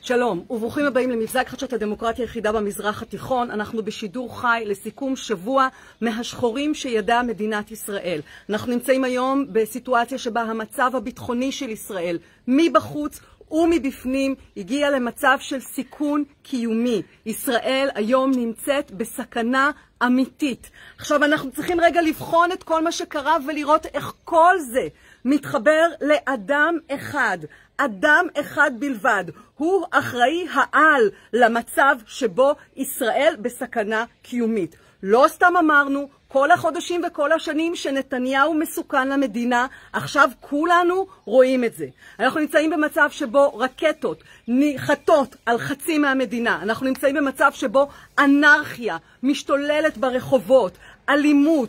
שלום, וברוכים הבאים למבזק חדשות הדמוקרטיה היחידה במזרח התיכון. אנחנו בשידור חי לסיכום שבוע מהשחורים שידעה מדינת ישראל. אנחנו נמצאים היום בסיטואציה שבה המצב הביטחוני של ישראל, מבחוץ ומבפנים, הגיע למצב של סיכון קיומי. ישראל היום נמצאת בסכנה אמיתית. עכשיו אנחנו צריכים רגע לבחון את כל מה שקרה ולראות איך כל זה מתחבר לאדם אחד. אדם אחד בלבד. הוא אחראי העל למצב שבו ישראל בסכנה קיומית. לא סתם אמרנו כל החודשים וכל השנים שנתניהו מסוכן למדינה, עכשיו כולנו רואים את זה. אנחנו נמצאים במצב שבו רקטות ניחתות על חצי מהמדינה. אנחנו נמצאים במצב שבו אנרכיה משתוללת ברחובות, אלימות,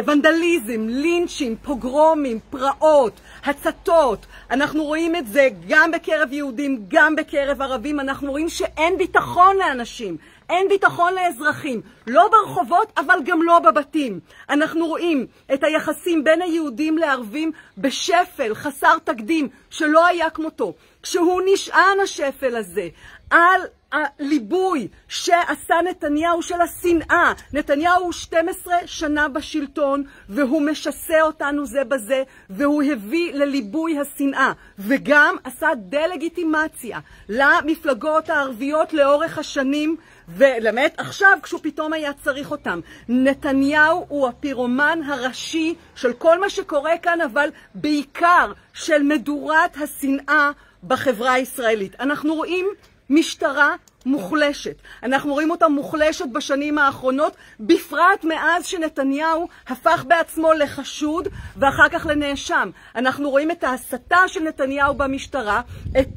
ונדליזם, לינצ'ים, פוגרומים, פרעות, הצתות. אנחנו רואים את זה גם בקרב יהודים, גם בקרב ערבים. אנחנו רואים שאין ביטחון לאנשים, אין ביטחון לאזרחים, לא ברחובות אבל גם לא בבתים. אנחנו רואים את היחסים בין היהודים לערבים בשפל חסר תקדים שלא היה כמותו. כשהוא נשען השפל הזה על הליבוי שעשה נתניהו של השנאה. נתניהו 12 שנה בשלטון והוא משסה אותנו זה בזה, והוא הביא לליבוי השנאה וגם עשה דלגיטימציה למפלגות הערביות לאורך השנים, ולמעט עכשיו כשהוא פתאום היה צריך אותם. נתניהו הוא הפירומן הראשי של כל מה שקורה כאן, אבל בעיקר של מדורת השנאה בחברה הישראלית. אנחנו רואים משטרה מוחלשת. אנחנו רואים אותה מוחלשת בשנים האחרונות, בפרט מאז שנתניהו הפך בעצמו לחשוד ואחר כך לנאשם. אנחנו רואים את ההסתה של נתניהו במשטרה,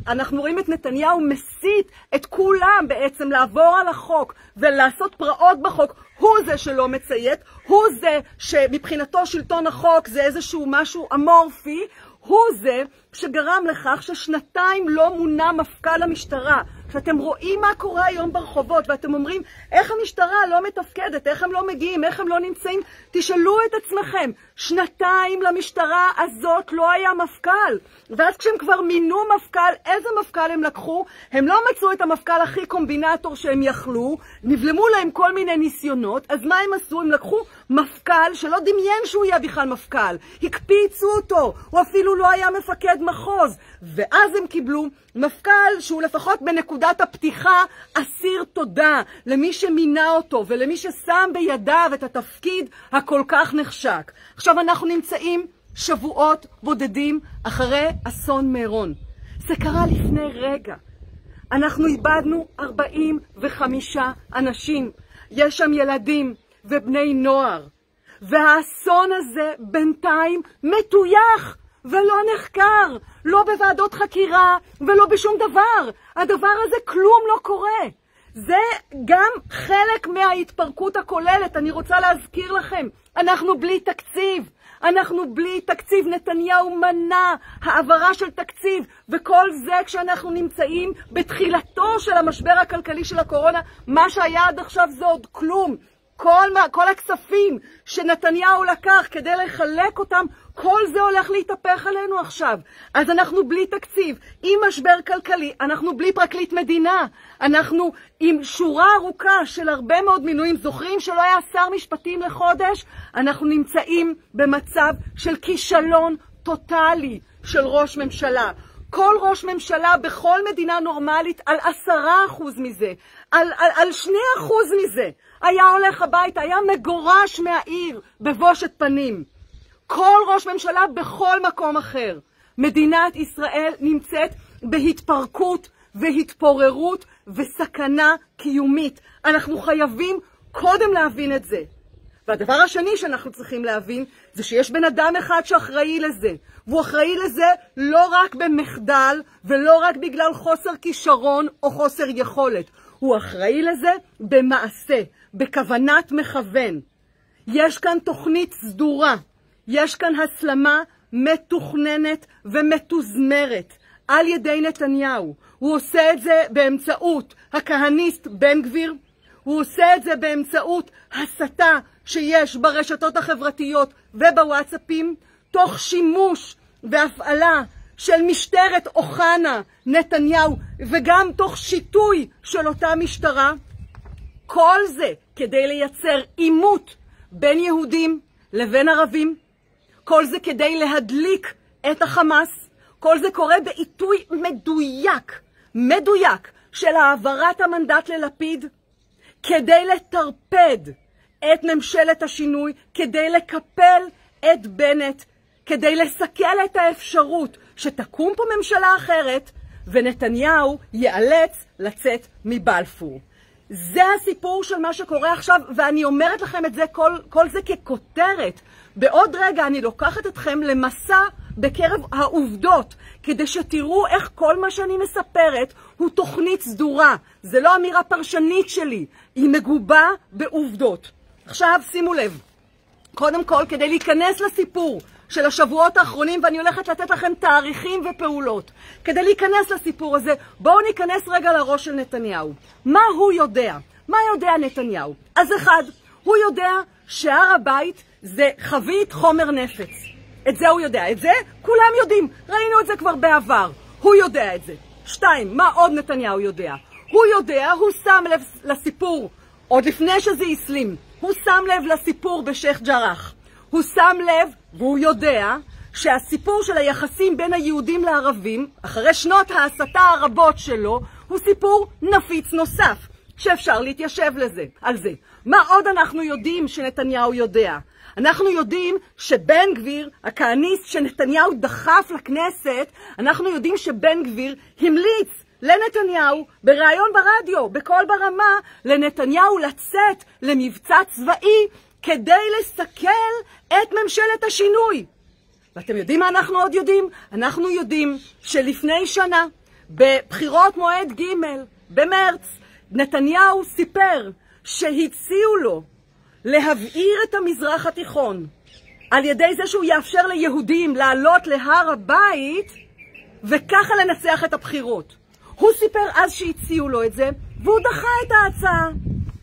אנחנו רואים את נתניהו מסית את כולם בעצם לעבור על החוק ולעשות פרעות בחוק. הוא זה שלא מציית, הוא זה שמבחינתו שלטון החוק זה איזשהו משהו אמורפי, הוא זה שגרם לכך ששנתיים לא מונה מפכ"ל המשטרה. שאתם רואים מה קורה היום ברחובות ואתם אומרים איך המשטרה לא מתפקדת, איך הם לא מגיעים, איך הם לא נמצאים, תשאלו את עצמכם, שנתיים למשטרה הזאת לא היה מפכ"ל. ואז כשהם כבר מינו מפכ"ל, איזה מפכ"ל הם לקחו? הם לא מצאו את המפכ"ל הכי קומבינטור שהם יכלו, נבלמו להם כל מיני ניסיונות. אז מה הם עשו? הם לקחו מפכ"ל שלא דמיין שהוא יהיה בכלל מפכ"ל, הקפיצו אותו, הוא אפילו לא היה מפקד מחוז, ואז הם קיבלו מפכ"ל שהוא לפחות בנקודת הפתיחה אסיר תודה למי שמינה אותו ולמי ששם בידיו את התפקיד הכל כך נחשק. עכשיו אנחנו נמצאים שבועות בודדים אחרי אסון מירון. זה קרה לפני רגע. אנחנו איבדנו 45 אנשים. יש שם ילדים ובני נוער. והאסון הזה בינתיים מטויח ולא נחקר. לא בוועדות חקירה ולא בשום דבר. הדבר הזה כלום לא קורה. זה גם חלק מההתפרקות הכוללת. אני רוצה להזכיר לכם, אנחנו בלי תקציב. אנחנו בלי תקציב. נתניהו מנע העברה של תקציב, וכל זה כשאנחנו נמצאים בתחילתו של המשבר הכלכלי של הקורונה. מה שהיה עד עכשיו זה עוד כלום. כל הכספים שנתניהו לקח כדי לחלק אותם, כל זה הולך להתהפך עלינו עכשיו. אז אנחנו בלי תקציב, עם משבר כלכלי, אנחנו בלי פרקליט מדינה, אנחנו עם שורה ארוכה של הרבה מאוד מינויים. זוכרים שלא היה שר משפטים לחודש? אנחנו נמצאים במצב של כישלון טוטלי של ראש ממשלה. כל ראש ממשלה בכל מדינה נורמלית על 10% מזה, על 2% מזה, היה הולך הביתה, היה מגורש מהעיר בבושת פנים. כל ראש ממשלה בכל מקום אחר. מדינת ישראל נמצאת בהתפרקות והתפוררות וסכנה קיומית. אנחנו חייבים קודם להבין את זה. והדבר השני שאנחנו צריכים להבין זה שיש בן אדם אחד שאחראי לזה. והוא אחראי לזה לא רק במחדל ולא רק בגלל חוסר כישרון או חוסר יכולת. הוא אחראי לזה במעשה, בכוונת מכוון. יש כאן תוכנית סדורה. יש כאן הסלמה מתוכננת ומתוזמרת על ידי נתניהו. הוא עושה את זה באמצעות הכהניסט בן גביר. הוא עושה את זה באמצעות הסתה שיש ברשתות החברתיות ובוואטסאפים, תוך שימוש והפעלה של משטרת אוחנה, נתניהו, וגם תוך שיטוי של אותה משטרה, כל זה כדי לייצר עימות בין יהודים לבין ערבים, כל זה כדי להדליק את החמאס, כל זה קורה בעיתוי מדויק של העברת המנדט ללפיד, כדי לטרפד את ממשלת השינוי, כדי לקפל את בנט, כדי לסכל את האפשרות שתקום פה ממשלה אחרת, ונתניהו ייאלץ לצאת מבלפור. זה הסיפור של מה שקורה עכשיו, ואני אומרת לכם את זה, כל זה ככותרת. בעוד רגע אני לוקחת אתכם למסע בקרב העובדות, כדי שתראו איך כל מה שאני מספרת הוא תוכנית סדורה. זה לא אמירה פרשנית שלי, היא מגובה בעובדות. עכשיו שימו לב, קודם כל כדי להיכנס לסיפור של השבועות האחרונים, ואני הולכת לתת לכם תאריכים ופעולות. כדי להיכנס לסיפור הזה, בואו ניכנס רגע לראש של נתניהו. מה הוא יודע? מה יודע נתניהו? אז אחד, הוא יודע שהר הבית זה חבית חומר נפץ. את זה הוא יודע. את זה כולם יודעים. ראינו את זה כבר בעבר. הוא יודע את זה. שתיים, מה עוד נתניהו יודע? הוא יודע, הוא שם לב לסיפור, עוד לפני שזה הסלים, הוא שם לב לסיפור בשייח ג'ראח. הוא שם לב, והוא יודע, שהסיפור של היחסים בין היהודים לערבים, אחרי שנות ההסתה הרבות שלו, הוא סיפור נפיץ נוסף, שאפשר להתיישב על זה. מה עוד אנחנו יודעים שנתניהו יודע? אנחנו יודעים שבן גביר, הכהניסט שנתניהו דחף לכנסת, אנחנו יודעים שבן גביר המליץ לנתניהו בראיון ברדיו, בכל ברמה, לנתניהו לצאת למבצע צבאי כדי לסכל את ממשלת השינוי. ואתם יודעים מה אנחנו עוד יודעים? אנחנו יודעים שלפני שנה, בבחירות מועד ג' במרץ, נתניהו סיפר שהציעו לו להבעיר את המזרח התיכון על ידי זה שהוא יאפשר ליהודים לעלות להר הבית וככה לנצח את הבחירות. הוא סיפר אז שהציעו לו את זה, והוא דחה את ההצעה.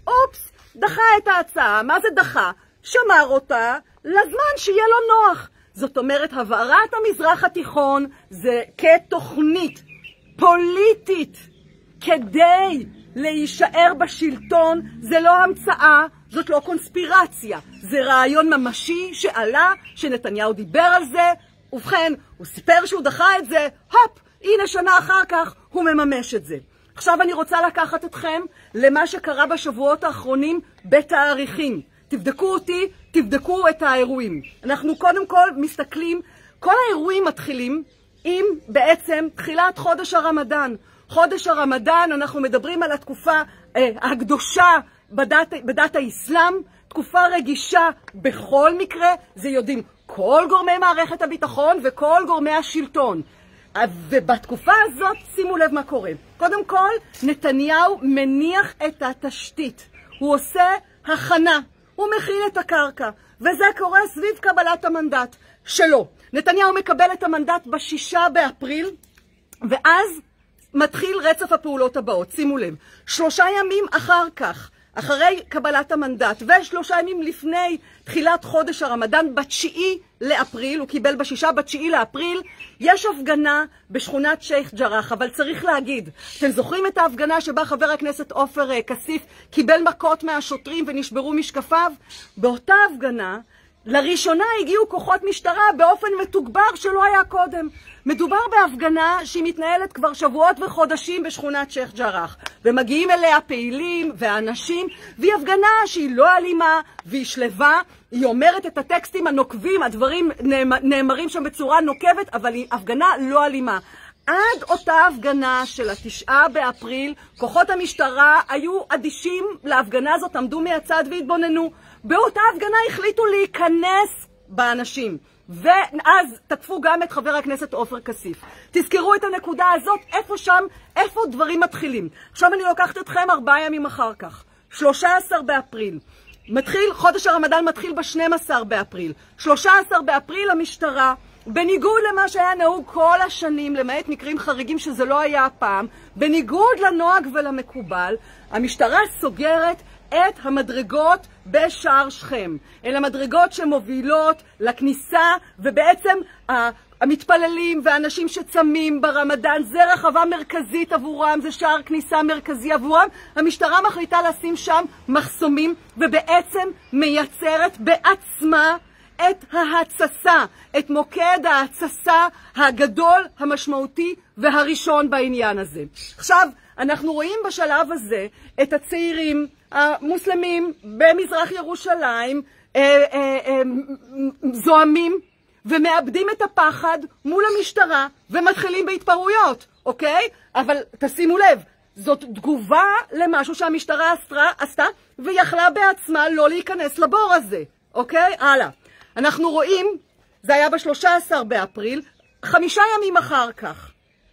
אופס, דחה את ההצעה. מה זה דחה? שמר אותה לזמן שיהיה לו נוח. זאת אומרת, הבערת המזרח התיכון זה כתוכנית פוליטית כדי להישאר בשלטון. זה לא המצאה, זאת לא קונספירציה. זה רעיון ממשי שעלה, שנתניהו דיבר על זה. ובכן, הוא סיפר שהוא דחה את זה, הופ, הנה שנה אחר כך הוא מממש את זה. עכשיו אני רוצה לקחת אתכם למה שקרה בשבועות האחרונים בתאריכים. תבדקו אותי, תבדקו את האירועים. אנחנו קודם כל מסתכלים, כל האירועים מתחילים עם בעצם תחילת חודש הרמדאן. חודש הרמדאן, אנחנו מדברים על התקופה הקדושה בדת האסלאם, תקופה רגישה בכל מקרה, זה יודעים כל גורמי מערכת הביטחון וכל גורמי השלטון. ובתקופה הזאת שימו לב מה קורה. קודם כל, נתניהו מניח את התשתית. הוא עושה הכנה, הוא מכין את הקרקע, וזה קורה סביב קבלת המנדט שלו. נתניהו מקבל את המנדט ב6 באפריל, ואז מתחיל רצף הפעולות הבאות. שימו לב, 3 ימים אחר כך, אחרי קבלת המנדט, ו3 ימים לפני תחילת חודש הרמדאן, ב9 לאפריל, הוא קיבל ב9 לאפריל, יש הפגנה בשכונת שייח ג'ראח. אבל צריך להגיד, אתם זוכרים את ההפגנה שבה חבר הכנסת עופר כסיף קיבל מכות מהשוטרים ונשברו משקפיו? באותה הפגנה, לראשונה הגיעו כוחות משטרה באופן מתוגבר שלא היה קודם. מדובר בהפגנה שהיא מתנהלת כבר שבועות וחודשים בשכונת שייח ג'ראח, ומגיעים אליה פעילים ואנשים, והיא הפגנה שהיא לא אלימה והיא שלווה. היא אומרת את הטקסטים הנוקבים, הדברים נאמרים שם בצורה נוקבת, אבל היא הפגנה לא אלימה. עד אותה הפגנה של 9 באפריל, כוחות המשטרה היו אדישים להפגנה הזאת, עמדו מהצד והתבוננו. באותה הפגנה החליטו להיכנס באנשים, ואז תקפו גם את חבר הכנסת עופר כסיף. תזכרו את הנקודה הזאת, איפה דברים מתחילים. עכשיו אני לוקחת אתכם 4 ימים אחר כך, 13 באפריל. חודש הרמדאן מתחיל ב-12 באפריל. 13 באפריל המשטרה, בניגוד למה שהיה נהוג כל השנים, למעט מקרים חריגים שזה לא היה הפעם, בניגוד לנוהג ולמקובל, המשטרה סוגרת את המדרגות בשער שכם. אלה מדרגות שמובילות לכניסה, ובעצם המתפללים והאנשים שצמים ברמדאן, זה רחבה מרכזית עבורם, זה שער כניסה מרכזי עבורם. המשטרה מחליטה לשים שם מחסומים, ובעצם מייצרת בעצמה את ההצסה, את מוקד ההצסה הגדול, המשמעותי והראשון בעניין הזה. עכשיו, אנחנו רואים בשלב הזה את הצעירים המוסלמים במזרח ירושלים זועמים ומאבדים את הפחד מול המשטרה ומתחילים בהתפרעויות, אוקיי? אבל תשימו לב, זאת תגובה למשהו שהמשטרה עשתה ויכלה בעצמה לא להיכנס לבור הזה, אוקיי? הלאה. אנחנו רואים, זה היה ב-13 באפריל, 5 ימים אחר כך.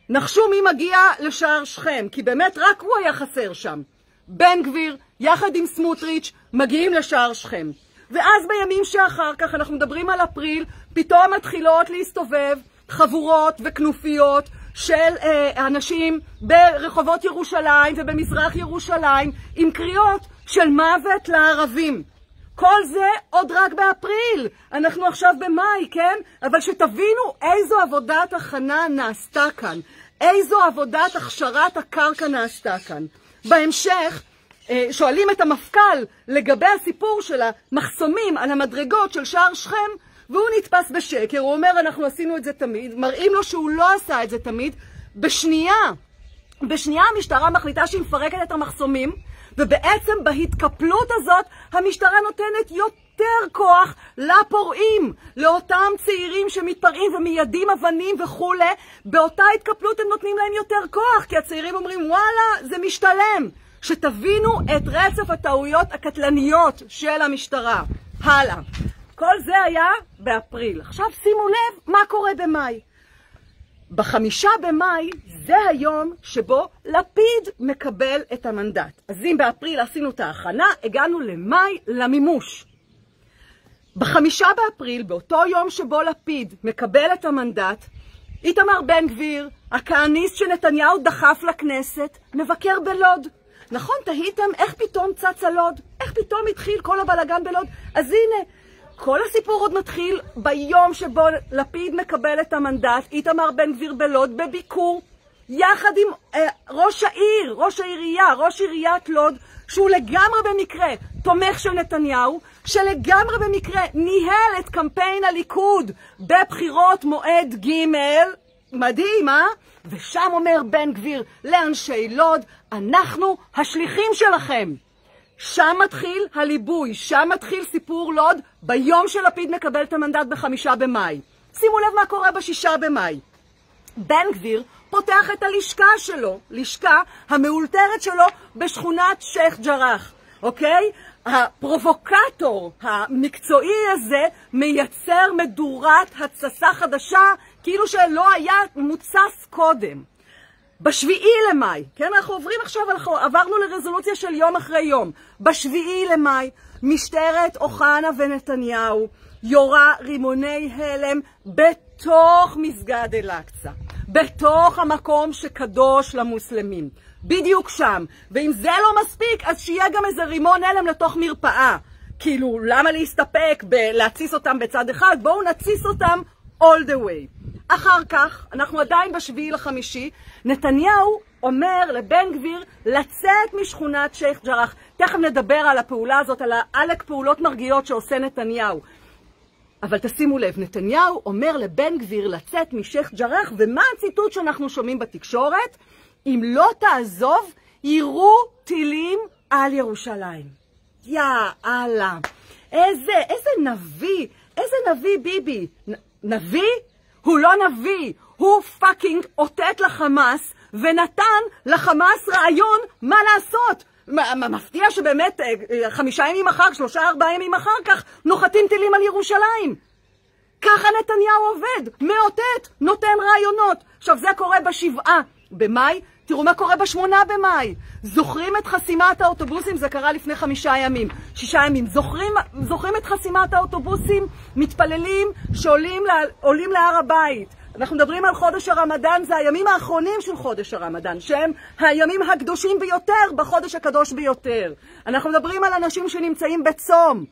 נחשו מי מגיע לשער שכם, כי באמת רק הוא היה חסר שם. בן גביר, יחד עם סמוטריץ', מגיעים לשער שכם. ואז בימים שאחר כך, אנחנו מדברים על אפריל, פתאום מתחילות להסתובב חבורות וכנופיות של אנשים ברחובות ירושלים ובמזרח ירושלים, עם קריאות של מוות לערבים. כל זה עוד רק באפריל, אנחנו עכשיו במאי, כן? אבל שתבינו איזו עבודת הכנה נעשתה כאן, איזו עבודת הכשרת הקרקע נעשתה כאן. בהמשך שואלים את המפכ"ל לגבי הסיפור של המחסומים על המדרגות של שער שכם, והוא נתפס בשקר, הוא אומר אנחנו עשינו את זה תמיד, מראים לו שהוא לא עשה את זה תמיד. בשנייה המשטרה מחליטה שהיא מפרקת את המחסומים, ובעצם בהתקפלות הזאת המשטרה נותנת יותר כוח לפורעים, לאותם צעירים שמתפרעים ומיידים אבנים וכו'. באותה התקפלות הם נותנים להם יותר כוח, כי הצעירים אומרים וואלה זה משתלם. שתבינו את רצף הטעויות הקטלניות של המשטרה. הלאה. כל זה היה באפריל. עכשיו שימו לב מה קורה במאי. ב5 במאי זה היום שבו לפיד מקבל את המנדט. אז אם באפריל עשינו את ההכנה, הגענו למאי למימוש. ב5 באפריל, באותו יום שבו לפיד מקבל את המנדט, איתמר בן גביר, הכהניסט שנתניהו דחף לכנסת, מבקר בלוד. נכון, תהיתם איך פתאום צצה לוד? איך פתאום התחיל כל הבלגן בלוד? אז הנה, כל הסיפור עוד מתחיל ביום שבו לפיד מקבל את המנדט, איתמר בן גביר בלוד, בביקור, יחד עם ראש עיריית לוד, שהוא לגמרי במקרה תומך של נתניהו, שלגמרי במקרה ניהל את קמפיין הליכוד בבחירות מועד ג'. מדהים, אה? ושם אומר בן גביר לאנשי לוד, אנחנו השליחים שלכם. שם מתחיל הליבוי, שם מתחיל סיפור לוד ביום שלפיד מקבל את המנדט ב5 במאי. שימו לב מה קורה ב6 במאי. בן גביר פותח את הלשכה שלו, לשכה המאולתרת שלו בשכונת שייח ג'רח, אוקיי? הפרובוקטור המקצועי הזה מייצר מדורת התססה חדשה, כאילו שלא היה מוצס קודם. ב7 למאי, כן, אנחנו עוברים עכשיו, עברנו לרזולוציה של יום אחרי יום. ב7 למאי, משטרת אוחנה ונתניהו יורה רימוני הלם בתוך מסגד אל-אקצא, בתוך המקום שקדוש למוסלמים. בדיוק שם. ואם זה לא מספיק, אז שיהיה גם איזה רימון הלם לתוך מרפאה. כאילו, למה להסתפק בלהציס אותם בצד אחד? בואו נציס אותם all the way. אחר כך, אנחנו עדיין ב7 לחמישי, נתניהו אומר לבן גביר לצאת משכונת שייח ג'רח. תכף נדבר על הפעולה הזאת, על העלק פעולות מרגיעות שעושה נתניהו. אבל תשימו לב, נתניהו אומר לבן גביר לצאת משייח ג'רח, ומה הציטוט שאנחנו שומעים בתקשורת? אם לא תעזוב, יירו טילים על ירושלים. יא אללה. איזה נביא ביבי. נביא? הוא לא נביא, הוא פאקינג אותת לחמאס ונתן לחמאס רעיון מה לעשות. מפתיע שבאמת 5 ימים אחר, 3-4 ימים אחר כך נוחתים טילים על ירושלים. ככה נתניהו עובד, מאותת, נותן רעיונות. עכשיו זה קורה ב7 במאי, תראו מה קורה ב8 במאי. זוכרים את חסימת האוטובוסים? זה קרה לפני 5 ימים, 6 ימים. זוכרים את חסימת האוטובוסים? מתפללים שעולים להר הבית. אנחנו מדברים על חודש הרמדאן, זה הימים האחרונים של חודש הרמדאן, שהם הימים הקדושים ביותר בחודש הקדוש ביותר. אנחנו מדברים על אנשים שנמצאים בצום.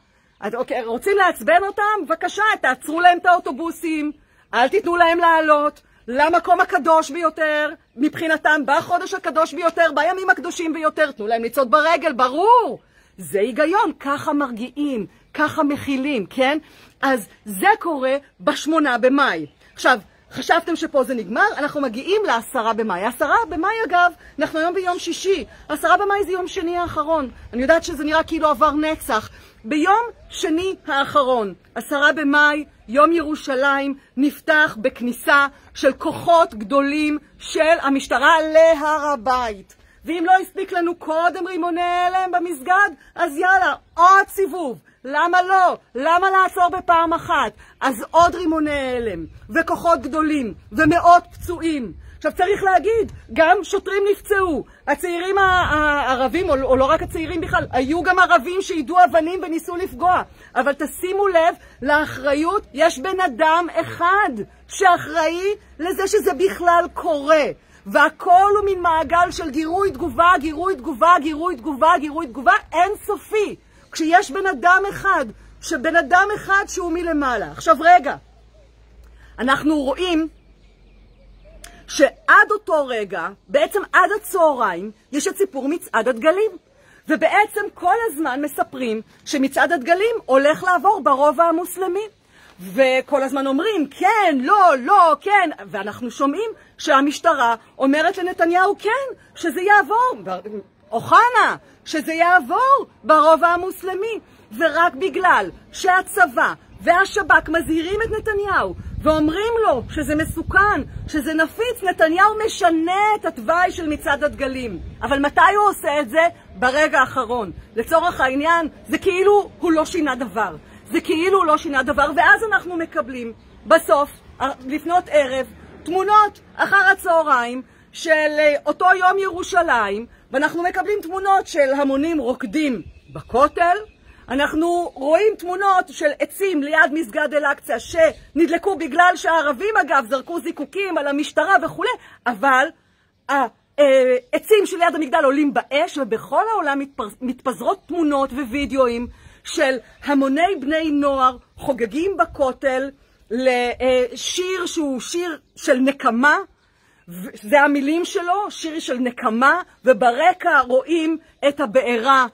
רוצים לעצבן אותם? בבקשה, תעצרו להם את האוטובוסים. אל תיתנו להם לעלות למקום הקדוש ביותר, מבחינתם, בחודש הקדוש ביותר, בימים הקדושים ביותר, תנו להם לצעוד ברגל, ברור. זה היגיון, ככה מרגיעים, ככה מכילים, כן? אז זה קורה ב8 במאי. עכשיו, חשבתם שפה זה נגמר? אנחנו מגיעים ל10 במאי. 10 במאי אגב, אנחנו היום ביום שישי. 10 במאי זה יום שני האחרון. אני יודעת שזה נראה כאילו עבר נצח. ביום שני האחרון, 10 במאי, יום ירושלים, נפתח בכניסה של כוחות גדולים של המשטרה להר הבית. ואם לא הספיק לנו קודם רימוני הלם במסגד, אז יאללה, עוד סיבוב. למה לא? למה לעצור בפעם אחת? אז עוד רימוני הלם, וכוחות גדולים, ומאות פצועים. עכשיו צריך להגיד, גם שוטרים נפצעו. הצעירים הערבים, או לא רק הצעירים בכלל, היו גם ערבים שידעו אבנים וניסו לפגוע. אבל תשימו לב, לאחריות יש בן אדם אחד שאחראי לזה שזה בכלל קורה. והכל הוא מן מעגל של גירוי תגובה, גירוי תגובה, גירוי תגובה, גירוי תגובה, אין סופי. כשיש בן אדם אחד שהוא מלמעלה. עכשיו רגע, אנחנו רואים שעד אותו רגע, בעצם עד הצהריים, יש את סיפור מצעד הדגלים. ובעצם כל הזמן מספרים שמצעד הדגלים הולך לעבור ברובע המוסלמי. וכל הזמן אומרים, כן, לא, לא, כן. ואנחנו שומעים שהמשטרה אומרת לנתניהו, כן, שזה יעבור. אוחנה, שזה יעבור ברובע המוסלמי. ורק בגלל שהצבא והשב"כ מזהירים את נתניהו ואומרים לו שזה מסוכן, שזה נפיץ, נתניהו משנה את התוואי של מצעד הדגלים. אבל מתי הוא עושה את זה? ברגע האחרון. לצורך העניין, זה כאילו הוא לא שינה דבר. זה כאילו הוא לא שינה דבר, ואז אנחנו מקבלים בסוף, לפנות ערב, תמונות אחר הצהריים של אותו יום ירושלים, ואנחנו מקבלים תמונות של המונים רוקדים בכותל, אנחנו רואים תמונות של עצים ליד מסגד אל-אקצא שנדלקו בגלל שהערבים אגב זרקו זיקוקים על המשטרה וכו', אבל העצים שליד המגדל עולים באש, ובכל העולם מתפזרות תמונות ווידאוים של המוני בני נוער חוגגים בכותל לשיר שהוא שיר של נקמה, זה המילים שלו, שיר של נקמה, וברקע רואים את הבעירה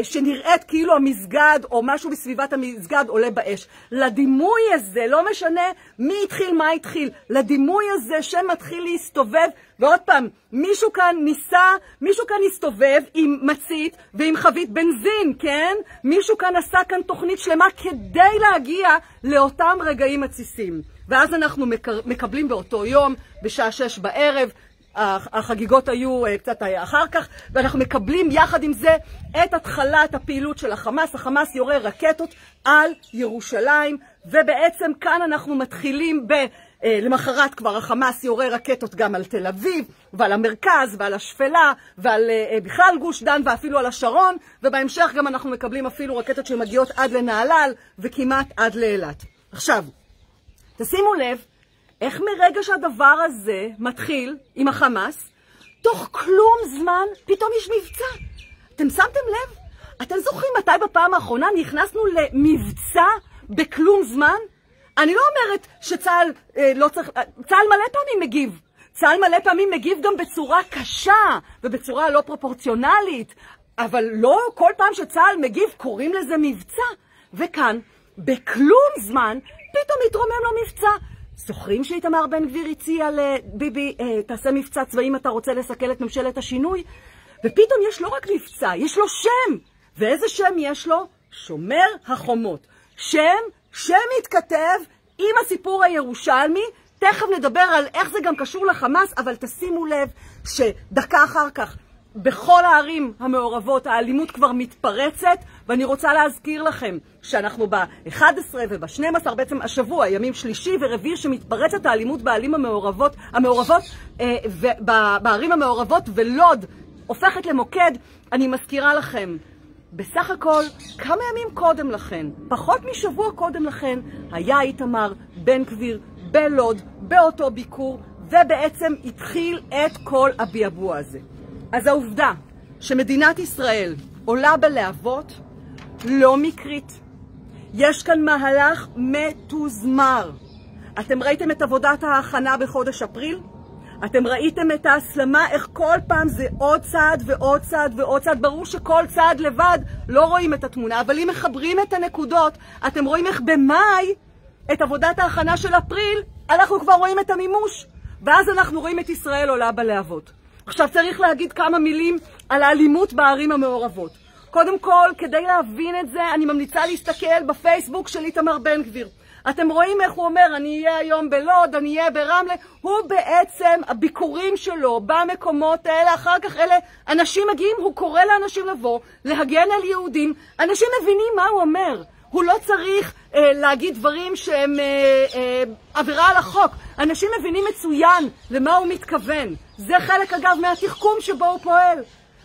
שנראית כאילו המסגד או משהו בסביבת המסגד עולה באש. לדימוי הזה, לא משנה מי התחיל, מה התחיל, לדימוי הזה שמתחיל להסתובב, ועוד פעם, מישהו כאן הסתובב עם מצית ועם חבית בנזין, כן? מישהו כאן עשה כאן תוכנית שלמה כדי להגיע לאותם רגעים עציסים. ואז אנחנו מקבלים באותו יום, בשעה 6 בערב, החגיגות היו קצת אחר כך, ואנחנו מקבלים יחד עם זה את התחלת הפעילות של החמאס. החמאס יורה רקטות על ירושלים, ובעצם כאן אנחנו מתחילים למחרת כבר החמאס יורה רקטות גם על תל אביב, ועל המרכז, ועל השפלה, ועל בכלל גוש דן, ואפילו על השרון, ובהמשך גם אנחנו מקבלים אפילו רקטות שמגיעות עד לנהלל, וכמעט עד לאילת. עכשיו, תשימו לב, איך מרגע שהדבר הזה מתחיל עם החמאס, תוך כלום זמן פתאום יש מבצע. אתם שמתם לב? אתם זוכרים מתי בפעם האחרונה נכנסנו למבצע בכלום זמן? אני לא אומרת שצה"ל לא צריך, צה"ל מלא פעמים מגיב. צה"ל מלא פעמים מגיב גם בצורה קשה ובצורה לא פרופורציונלית, אבל לא כל פעם שצה"ל מגיב קוראים לזה מבצע. וכאן, בכלום זמן, פתאום מתרומם לו מבצע. זוכרים שאיתמר בן גביר הציע לביבי, תעשה מבצע צבאי אם אתה רוצה לסכל את ממשלת השינוי? ופתאום יש לא רק מבצע, יש לו שם. ואיזה שם יש לו? שומר החומות. שם מתכתב עם הסיפור הירושלמי. תכף נדבר על איך זה גם קשור לחמאס, אבל תשימו לב שדקה אחר כך בכל הערים המעורבות האלימות כבר מתפרצת, ואני רוצה להזכיר לכם שאנחנו ב-11 וב-12, בעצם השבוע, ימים שלישי ורביעי, שמתפרצת האלימות בערים המעורבות, בערים המעורבות, ולוד הופכת למוקד. אני מזכירה לכם, בסך הכל כמה ימים קודם לכן, פחות משבוע קודם לכן, היה איתמר בן גביר בלוד באותו ביקור, ובעצם התחיל את כל הביאבוע הזה. אז העובדה שמדינת ישראל עולה בלהבות לא מקרית. יש כאן מהלך מתוזמר. אתם ראיתם את עבודת ההכנה בחודש אפריל? אתם ראיתם את ההסלמה, איך כל פעם זה עוד צעד ועוד צעד ועוד צעד. ברור שכל צעד לבד לא רואים את התמונה, אבל אם מחברים את הנקודות, אתם רואים איך במאי, את עבודת ההכנה של אפריל, אנחנו כבר רואים את המימוש. ואז אנחנו רואים את ישראל עולה בלהבות. עכשיו צריך להגיד כמה מילים על האלימות בערים המעורבות. קודם כל, כדי להבין את זה, אני ממליצה להסתכל בפייסבוק של איתמר בן גביר. אתם רואים איך הוא אומר, אני אהיה היום בלוד, אני אהיה ברמלה. הוא בעצם, הביקורים שלו במקומות האלה, אחר כך אלה, אנשים מגיעים, הוא קורא לאנשים לבוא, להגן על יהודים. אנשים מבינים מה הוא אומר. הוא לא צריך להגיד דברים שהם עבירה על החוק. אנשים מבינים מצוין למה הוא מתכוון. זה חלק אגב מהתחכום שבו הוא פועל.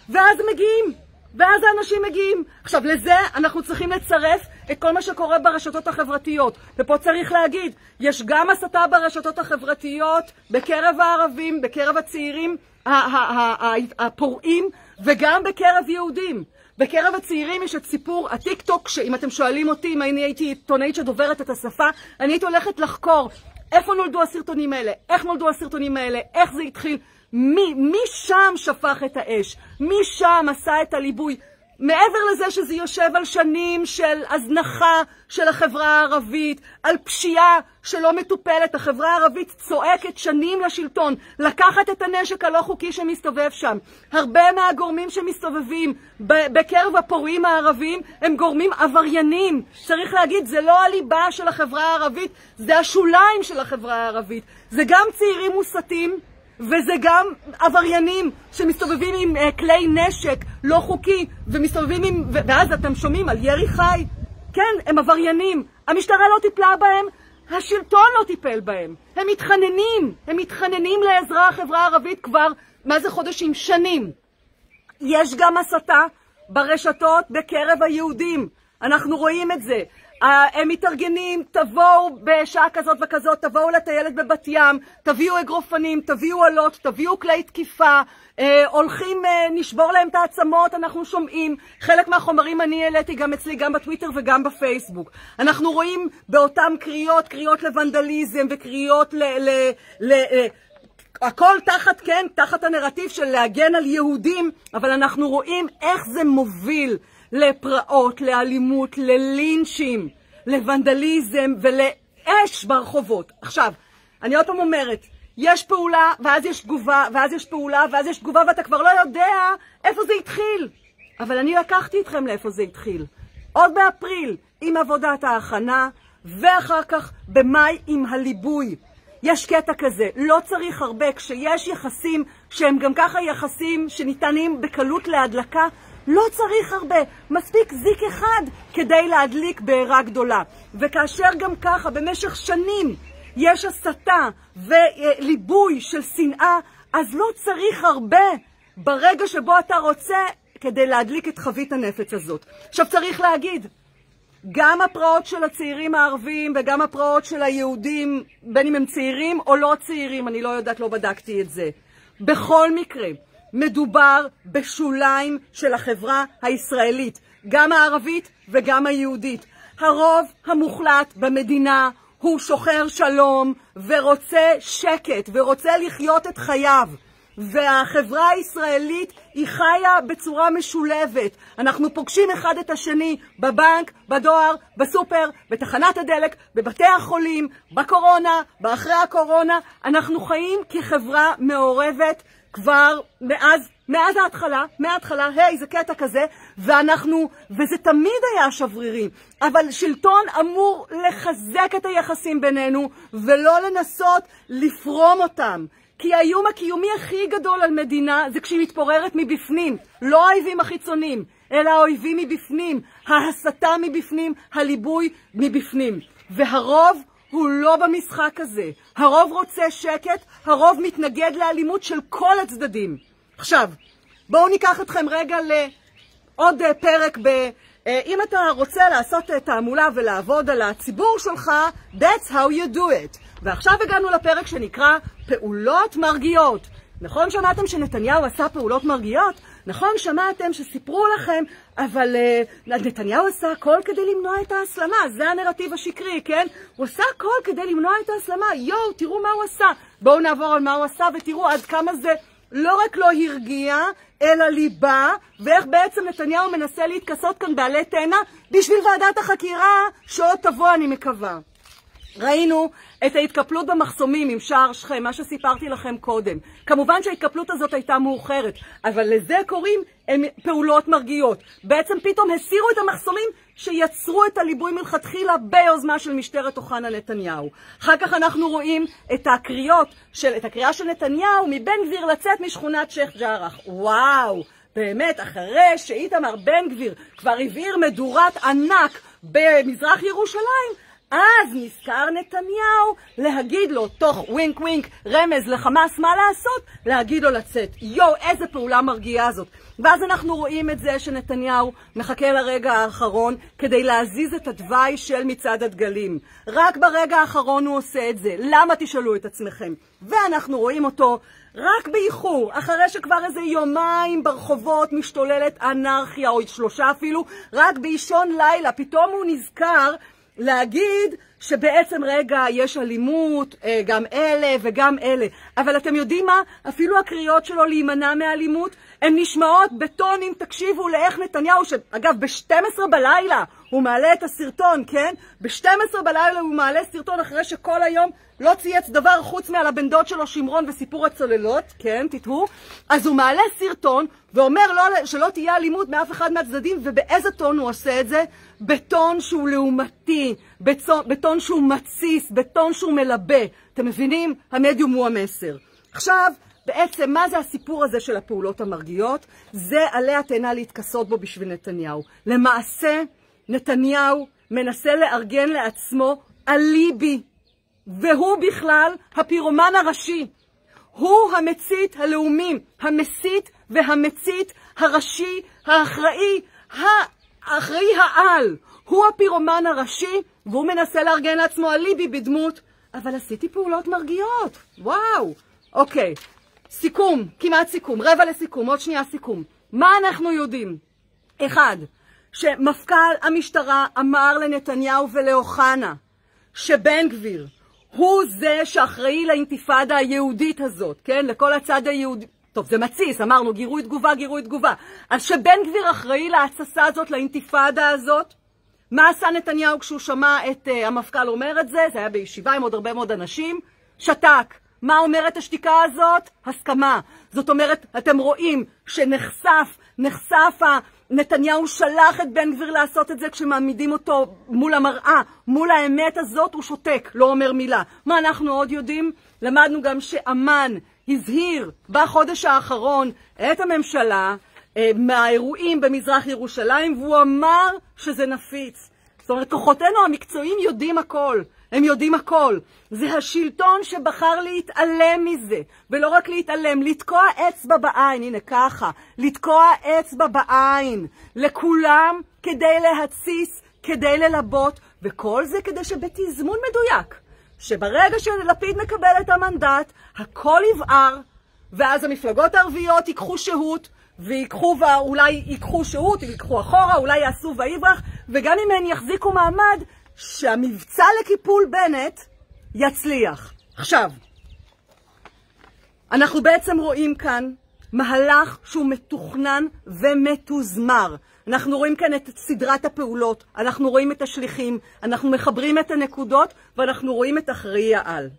ואז מגיעים. ואז האנשים מגיעים. עכשיו, לזה אנחנו צריכים לצרף את כל מה שקורה ברשתות החברתיות. ופה צריך להגיד, יש גם הסתה ברשתות החברתיות בקרב הערבים, בקרב הצעירים הפורעים, וגם בקרב יהודים. בקרב הצעירים יש את סיפור הטיק-טוק, שאם אתם שואלים אותי, אם אני הייתי עיתונאית שדוברת את השפה, אני הייתי הולכת לחקור איפה נולדו הסרטונים האלה, איך נולדו הסרטונים האלה, איך זה התחיל, מי שם שפך את האש, מי שם עשה את הליבוי. מעבר לזה שזה יושב על שנים של הזנחה של החברה הערבית, על פשיעה שלא מטופלת, החברה הערבית צועקת שנים לשלטון, לקחת את הנשק הלא חוקי שמסתובב שם. הרבה מהגורמים שמסתובבים בקרב הפורעים הערבים הם גורמים עבריינים. צריך להגיד, זה לא הליבה של החברה הערבית, זה השוליים של החברה הערבית. זה גם צעירים מוסתים, וזה גם עבריינים שמסתובבים עם כלי נשק לא חוקי, ומסתובבים עם, ואז אתם שומעים על ירי חי. כן, הם עבריינים. המשטרה לא טיפלה בהם, השלטון לא טיפל בהם. הם מתחננים לעזרה החברה הערבית כבר, מה זה חודשים? שנים. יש גם הסתה ברשתות בקרב היהודים. אנחנו רואים את זה. הם מתארגנים, תבואו בשעה כזאת וכזאת, תבואו לטיילת בבת ים, תביאו אגרופנים, תביאו עלות, תביאו כלי תקיפה, הולכים, נשבור להם את העצמות, אנחנו שומעים. חלק מהחומרים אני העליתי גם אצלי, גם בטוויטר וגם בפייסבוק. אנחנו רואים באותם קריאות לוונדליזם וקריאות הכל תחת, כן, תחת הנרטיב של להגן על יהודים, אבל אנחנו רואים איך זה מוביל לפרעות, לאלימות, ללינצ'ים, לוונדליזם ולאש ברחובות. עכשיו, אני עוד פעם אומרת, יש פעולה ואז יש תגובה, ואז יש פעולה ואז יש תגובה, ואתה כבר לא יודע איפה זה התחיל. אבל אני לקחתי אתכם לאיפה זה התחיל. עוד באפריל עם עבודת ההכנה, ואחר כך במאי עם הליבוי. יש קטע כזה, לא צריך הרבה, כשיש יחסים שהם גם ככה יחסים שניתנים בקלות להדלקה, לא צריך הרבה, מספיק זיק אחד כדי להדליק בעירה גדולה. וכאשר גם ככה במשך שנים יש הסתה וליבוי של שנאה, אז לא צריך הרבה ברגע שבו אתה רוצה כדי להדליק את חבית הנפץ הזאת. עכשיו צריך להגיד, גם הפרעות של הצעירים הערבים וגם הפרעות של היהודים, בין אם הם צעירים או לא צעירים, אני לא יודעת, לא בדקתי את זה. בכל מקרה, מדובר בשוליים של החברה הישראלית, גם הערבית וגם היהודית. הרוב המוחלט במדינה הוא שוחר שלום ורוצה שקט ורוצה לחיות את חייו. והחברה הישראלית היא חיה בצורה משולבת. אנחנו פוגשים אחד את השני בבנק, בדואר, בסופר, בתחנת הדלק, בבתי החולים, בקורונה, באחרי הקורונה. אנחנו חיים כחברה מעורבת כבר מאז ההתחלה, זה קטע כזה, וזה תמיד היה שברירי. אבל שלטון אמור לחזק את היחסים בינינו, ולא לנסות לפרום אותם. כי האיום הקיומי הכי גדול על מדינה זה כשהיא מתפוררת מבפנים, לא האויבים החיצוניים, אלא האויבים מבפנים, ההסתה מבפנים, הליבוי מבפנים. והרוב הוא לא במשחק הזה. הרוב רוצה שקט, הרוב מתנגד לאלימות של כל הצדדים. עכשיו, בואו ניקח אתכם רגע לעוד פרק אם אתה רוצה לעשות תעמולה ולעבוד על הציבור שלך, that's how you do it. ועכשיו הגענו לפרק שנקרא פעולות מרגיעות. נכון שמעתם שנתניהו עשה פעולות מרגיעות? נכון שמעתם שסיפרו לכם, אבל נתניהו עשה הכל כדי למנוע את ההסלמה, זה הנרטיב השקרי, כן? הוא עשה הכל כדי למנוע את ההסלמה, תראו מה הוא עשה. בואו נעבור על מה הוא עשה ותראו עד כמה זה לא רק לא הרגיע, אלא ליבה, ואיך בעצם נתניהו מנסה להתכסות כאן בעלי תאנה בשביל ועדת החקירה שעוד תבוא אני מקווה. ראינו את ההתקפלות במחסומים עם שער שכם, מה שסיפרתי לכם קודם. כמובן שההתקפלות הזאת הייתה מאוחרת, אבל לזה קוראים פעולות מרגיעות. בעצם פתאום הסירו את המחסומים שיצרו את הליבוי מלכתחילה ביוזמה של משטרת אוחנה נתניהו. אחר כך אנחנו רואים את הקריאה של נתניהו מבן גביר לצאת משכונת שייח' ג'ראח. וואו, באמת, אחרי שאיתמר בן גביר כבר הבעיר מדורת ענק במזרח ירושלים, אז נזכר נתניהו להגיד לו, תוך ווינק ווינק רמז לחמאס מה לעשות, להגיד לו לצאת. איזה פעולה מרגיעה זאת. ואז אנחנו רואים את זה שנתניהו מחכה לרגע האחרון כדי להזיז את התוואי של מצעד הדגלים. רק ברגע האחרון הוא עושה את זה. למה תשאלו את עצמכם? ואנחנו רואים אותו רק באיחור, אחרי שכבר איזה יומיים ברחובות משתוללת אנרכיה, או 3 אפילו, רק באישון לילה, פתאום הוא נזכר להגיד שבעצם רגע יש אלימות, גם אלה וגם אלה. אבל אתם יודעים מה? אפילו הקריאות שלו להימנע מאלימות, הן נשמעות בטונים, תקשיבו לאיך נתניהו, שאגב ב-12 בלילה הוא מעלה את הסרטון, כן? ב-12 בלילה הוא מעלה סרטון אחרי שכל היום לא צייץ דבר חוץ מעל הבן דוד שלו שמרון וסיפור הצוללות, כן, תתהו. אז הוא מעלה סרטון ואומר שלא תהיה אלימות מאף אחד מהצדדים, ובאיזה טון הוא עושה את זה? בטון שהוא לעומתי, בטון שהוא מציס, בטון שהוא מלבה. אתם מבינים? המדיום הוא המסר. עכשיו, בעצם מה זה הסיפור הזה של הפעולות המרגיעות? זה עלי התאנה להתכסות בו בשביל נתניהו. למעשה, נתניהו מנסה לארגן לעצמו אליבי, והוא בכלל הפירומן הראשי. הוא המצית הלאומי, המסית והמצית הראשי, האחראי העל. הוא הפירומן הראשי, והוא מנסה לארגן לעצמו אליבי בדמות, אבל עשיתי פעולות מרגיעות. וואו. אוקיי. סיכום, כמעט סיכום, רבע לסיכום, עוד שנייה סיכום. מה אנחנו יודעים? 1. שמפכ"ל המשטרה אמר לנתניהו ולאוחנה שבן גביר הוא זה שאחראי לאינתיפאדה היהודית הזאת, כן? לכל הצד היהודי. טוב, זה מציס, אמרנו, גירוי תגובה. אז שבן גביר אחראי להצסה הזאת, לאינתיפאדה הזאת. מה עשה נתניהו כשהוא שמע את המפכ"ל אומר את זה? זה היה בישיבה עם עוד הרבה מאוד אנשים. שתק. מה אומרת השתיקה הזאת? הסכמה. זאת אומרת, אתם רואים שנחשף נתניהו שלח את בן גביר לעשות את זה כשמעמידים אותו מול המראה, מול האמת הזאת הוא שותק, לא אומר מילה. מה אנחנו עוד יודעים? למדנו גם שאמן הזהיר בחודש האחרון את הממשלה מהאירועים במזרח ירושלים, והוא אמר שזה נפיץ. זאת אומרת, כוחותינו המקצועיים יודעים הכל. הם יודעים הכל. זה השלטון שבחר להתעלם מזה. ולא רק להתעלם, לתקוע אצבע בעין. הנה ככה. לתקוע אצבע בעין. לכולם כדי להציס, כדי ללבות. וכל זה כדי שבתזמון מדויק. שברגע שלפיד מקבל את המנדט, הכל יבער. ואז המפלגות הערביות ייקחו שהות. אולי ייקחו שהות, ייקחו אחורה, אולי יעשו ויברח. וגם אם הן יחזיקו מעמד, שהמבצע לקיפול בנט יצליח. עכשיו, אנחנו בעצם רואים כאן מהלך שהוא מתוכנן ומתוזמר. אנחנו רואים כאן את סדרת הפעולות, אנחנו רואים את השליחים, אנחנו מחברים את הנקודות ואנחנו רואים את אחראי העל.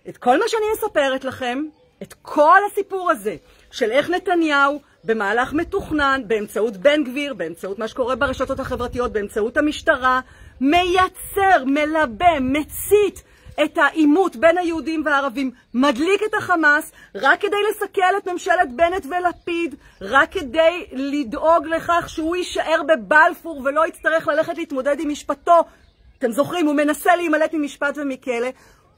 את כל מה שאני מספרת לכם, את כל הסיפור הזה של איך נתניהו במהלך מתוכנן, באמצעות בן גביר, באמצעות מה שקורה ברשתות החברתיות, באמצעות המשטרה, מייצר, מלבה, מצית את העימות בין היהודים והערבים, מדליק את החמאס, רק כדי לסכל את ממשלת בנט ולפיד, רק כדי לדאוג לכך שהוא יישאר בבלפור ולא יצטרך ללכת להתמודד עם משפטו. אתם זוכרים, הוא מנסה להימלט ממשפט ומכלא.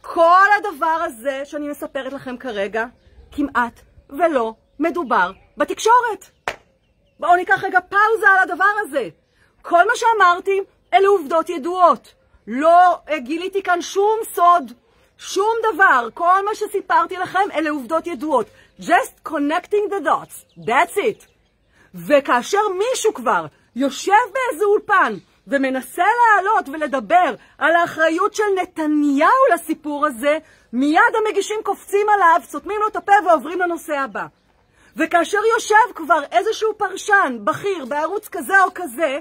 כל הדבר הזה שאני מספרת לכם כרגע, כמעט ולא מדובר בתקשורת. בואו ניקח רגע פאוזה על הדבר הזה. כל מה שאמרתי, אלה עובדות ידועות. לא גיליתי כאן שום סוד. שום דבר, כל מה שסיפרתי לכם אלה עובדות ידועות. Just connecting the dots, that's it. וכאשר מישהו כבר יושב באיזה אולפן ומנסה לעלות ולדבר על האחריות של נתניהו לסיפור הזה, מיד המגישים קופצים עליו, סותמים לו את הפה ועוברים לנושא הבא. וכאשר יושב כבר איזשהו פרשן בכיר בערוץ כזה או כזה,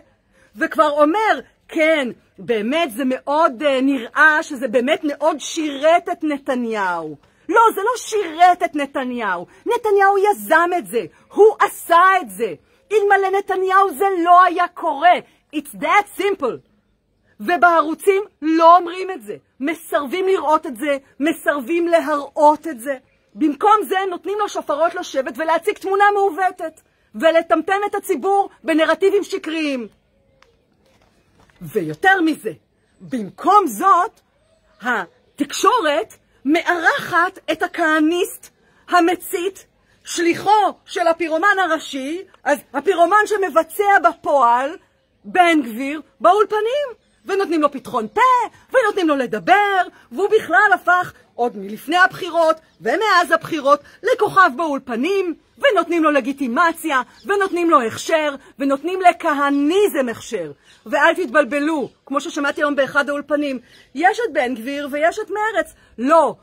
וכבר אומר, כן, באמת זה מאוד נראה שזה באמת מאוד שירת את נתניהו. לא, זה לא שירת את נתניהו. נתניהו יזם את זה. הוא עשה את זה. אלמלא נתניהו זה לא היה קורה. It's that simple. ובערוצים לא אומרים את זה. מסרבים לראות את זה. מסרבים להראות את זה. במקום זה נותנים לו שופרות לשבת ולהציג תמונה מעוותת. ולטמטם את הציבור בנרטיבים שקריים. ויותר מזה, במקום זאת, התקשורת מארחת את הכהניסט המצית, שליחו של הפירומן הראשי, אז הפירומן שמבצע בפועל, בן גביר, באולפנים, ונותנים לו פתחון פה, ונותנים לו לדבר, והוא בכלל הפך עוד מלפני הבחירות ומאז הבחירות לכוכב באולפנים, ונותנים לו לגיטימציה, ונותנים לו הכשר, ונותנים לכהניזם הכשר. ואל תתבלבלו, כמו ששמעתי היום באחד האולפנים, יש את בן גביר ויש את מרץ. לא,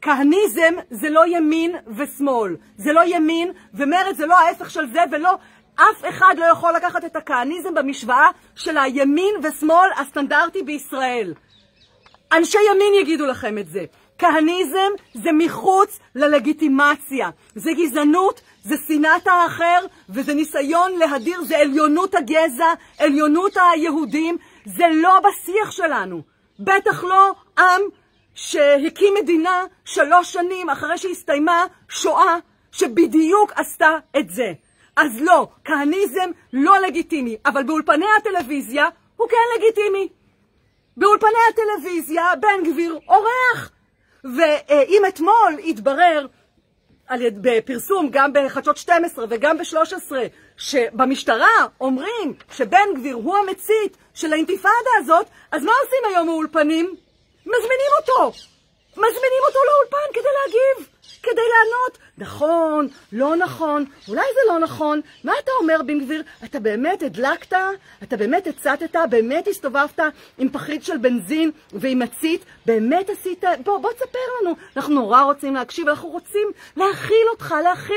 כהניזם זה לא ימין ושמאל. זה לא ימין, ומרץ זה לא ההפך של זה, ולא, אף אחד לא יכול לקחת את הכהניזם במשוואה של הימין ושמאל הסטנדרטי בישראל. אנשי ימין יגידו לכם את זה. כהניזם זה מחוץ ללגיטימציה. זה גזענות, זה שנאת האחר, וזה ניסיון להדיר, זה עליונות הגזע, עליונות היהודים. זה לא בשיח שלנו. בטח לא עם שהקים מדינה 3 שנים אחרי שהסתיימה שואה, שבדיוק עשתה את זה. אז לא, כהניזם לא לגיטימי, אבל באולפני הטלוויזיה הוא כן לגיטימי. באולפני הטלוויזיה בן גביר אורח. ואם אתמול התברר בפרסום גם בחדשות 12 וגם ב-13 שבמשטרה אומרים שבן גביר הוא המצית של האינתיפאדה הזאת, אז מה עושים היום האולפנים? מזמינים אותו לאולפן כדי להגיב, כדי לענות. נכון, לא נכון, אולי זה לא נכון. מה אתה אומר, בן גביר? אתה באמת הדלקת? אתה באמת הצטת? באמת הסתובבת עם פחית של בנזין ועם מצית? באמת עשית? בוא תספר לנו. אנחנו נורא רוצים להקשיב, אנחנו רוצים להכיל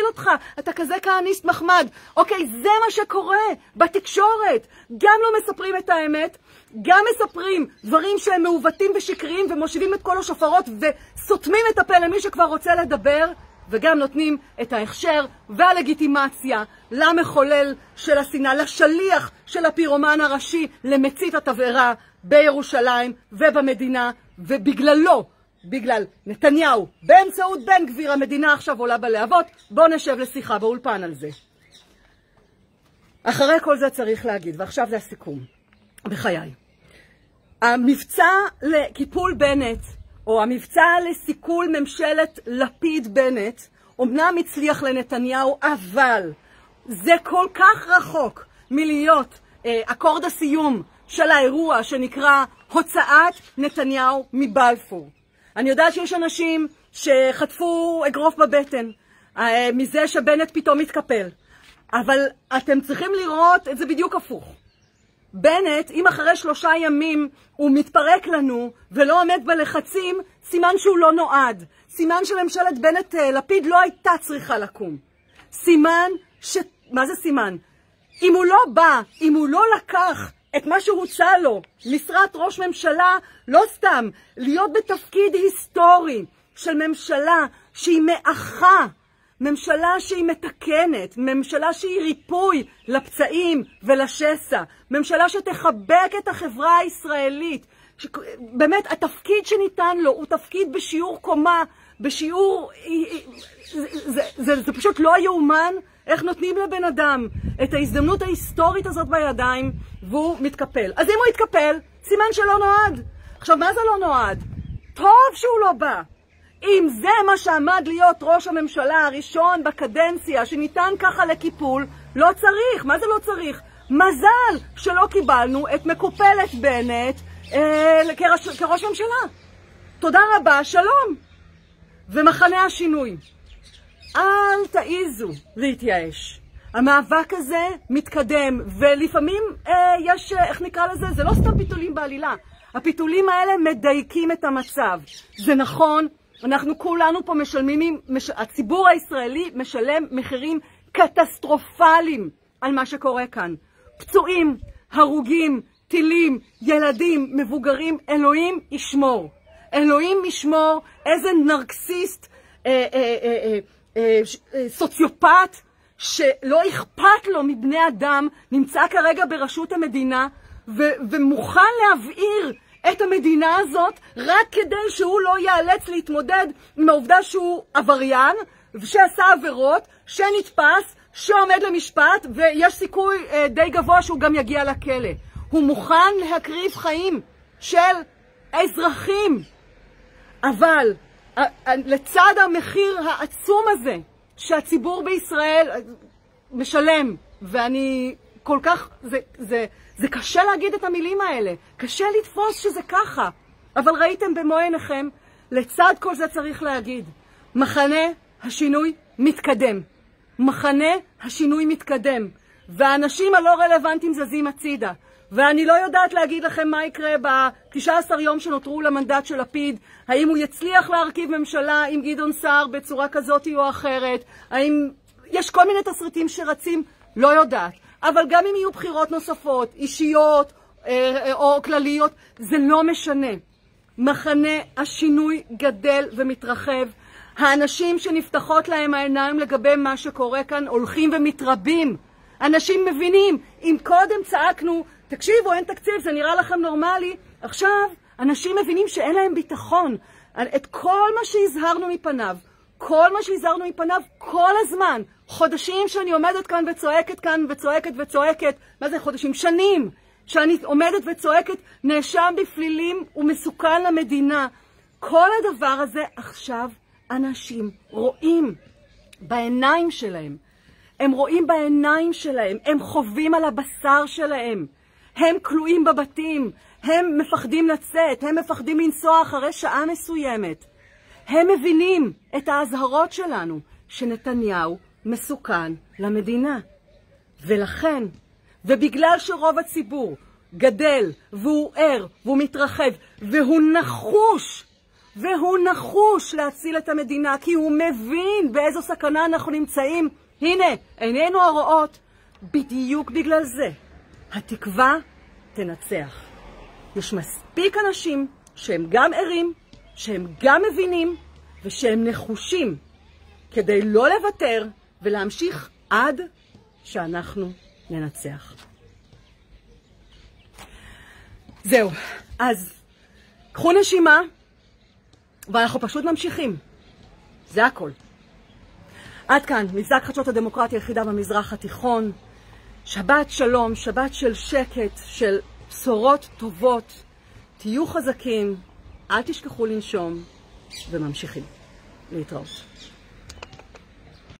אותך. אתה כזה כהניסט מחמד. אוקיי, זה מה שקורה בתקשורת. גם לא מספרים את האמת, גם מספרים דברים שהם מעוותים ושקריים ומושיבים את כל השופרות וסותמים את הפה למי שכבר רוצה לדבר, וגם נותנים את ההכשר והלגיטימציה למחולל של השנאה, לשליח של הפירומן הראשי, למצית התבערה בירושלים ובמדינה, ובגללו, בגלל נתניהו, באמצעות בן גביר, המדינה עכשיו עולה בלהבות. בוא נשב לשיחה באולפן על זה. אחרי כל זה צריך להגיד, ועכשיו זה הסיכום, בחיי. המבצע לקיפול בנט, או המבצע לסיכול ממשלת לפיד בנט, אמנם הצליח לנתניהו, אבל זה כל כך רחוק מלהיות אקורד הסיום של האירוע שנקרא הוצאת נתניהו מבלפור. אני יודעת שיש אנשים שחטפו אגרוף בבטן מזה שבנט פתאום מתקפל, אבל אתם צריכים לראות את זה בדיוק הפוך. בנט, אם אחרי 3 ימים הוא מתפרק לנו ולא עומד בלחצים, סימן שהוא לא נועד. סימן שממשלת בנט לפיד לא הייתה צריכה לקום. סימן מה זה סימן? אם הוא לא בא, אם הוא לא לקח את מה שהוצע לו, משרת ראש ממשלה, לא סתם, להיות בתפקיד היסטורי של ממשלה שהיא מאחה, ממשלה שהיא מתקנת, ממשלה שהיא ריפוי לפצעים ולשסע, ממשלה שתחבק את החברה הישראלית. באמת, התפקיד שניתן לו הוא תפקיד בשיעור קומה, בשיעור... זה פשוט לא יאומן איך נותנים לבן אדם את ההזדמנות ההיסטורית הזאת בידיים, והוא מתקפל. אז אם הוא יתקפל, סימן שלא נועד. עכשיו, מה זה לא נועד? טוב שהוא לא בא. אם זה מה שעמד להיות ראש הממשלה הראשון בקדנציה שניתן ככה לקיפול, לא צריך. מה זה לא צריך? מזל שלא קיבלנו את מקופלת בנט כראש ממשלה. תודה רבה, שלום. ומחנה השינוי, אל תעיזו להתייאש. המאבק הזה מתקדם, ולפעמים יש, איך נקרא לזה? זה לא סתם פיתולים בעלילה. הפיתולים האלה מדייקים את המצב. זה נכון, אנחנו כולנו פה משלמים, הציבור הישראלי משלם מחירים קטסטרופליים על מה שקורה כאן. פצועים, הרוגים, טילים, ילדים, מבוגרים, אלוהים ישמור. אלוהים ישמור איזה נרקסיסט, סוציופט, שלא אכפת לו מבני אדם, נמצא כרגע בראשות המדינה, ומוכן להבעיר את המדינה הזאת, רק כדי שהוא לא ייאלץ להתמודד עם העובדה שהוא עבריין, שעשה עבירות, שנתפס, שעומד למשפט, ויש סיכוי די גבוה שהוא גם יגיע לכלא. הוא מוכן להקריב חיים של אזרחים. אבל לצד המחיר העצום הזה שהציבור בישראל משלם, ואני כל כך, זה קשה להגיד את המילים האלה, קשה לתפוס שזה ככה, אבל ראיתם במו עיניכם, לצד כל זה צריך להגיד, מחנה השינוי מתקדם. מחנה השינוי מתקדם, והאנשים הלא רלוונטיים זזים הצידה. ואני לא יודעת להגיד לכם מה יקרה ב-19 יום שנותרו למנדט של לפיד, האם הוא יצליח להרכיב ממשלה עם גדעון סער בצורה כזאת או אחרת, האם יש כל מיני תסריטים שרצים, לא יודעת. אבל גם אם יהיו בחירות נוספות, אישיות או כלליות, זה לא משנה. מחנה השינוי גדל ומתרחב. האנשים שנפתחות להם העיניים לגבי מה שקורה כאן הולכים ומתרבים. אנשים מבינים, אם קודם צעקנו, תקשיבו, אין תקציב, זה נראה לכם נורמלי, עכשיו אנשים מבינים שאין להם ביטחון. את כל מה שהזהרנו מפניו, כל הזמן, חודשים שאני עומדת כאן וצועקת, מה זה חודשים? שנים, שאני עומדת וצועקת, נאשם בפלילים ומסוכן למדינה. כל הדבר הזה עכשיו אנשים רואים בעיניים שלהם. הם רואים בעיניים שלהם, הם חווים על הבשר שלהם. הם כלואים בבתים, הם מפחדים לצאת, הם מפחדים לנסוע אחרי שעה מסוימת. הם מבינים את ההזהרות שלנו שנתניהו מסוכן למדינה. ולכן, ובגלל שרוב הציבור גדל והוא ער והוא מתרחב והוא נחוש להציל את המדינה, כי הוא מבין באיזו סכנה אנחנו נמצאים, הנה, עינינו הרואות, בדיוק בגלל זה. התקווה תנצח. יש מספיק אנשים שהם גם ערים, שהם גם מבינים, ושהם נחושים, כדי לא לוותר ולהמשיך עד שאנחנו ננצח. זהו, אז קחו נשימה, ואנחנו פשוט ממשיכים. זה הכל. עד כאן, מבזק חדשות הדמוקרטיה היחידה במזרח התיכון. שבת שלום, שבת של שקט, של בשורות טובות. תהיו חזקים, אל תשכחו לנשום, וממשיכים. להתראות.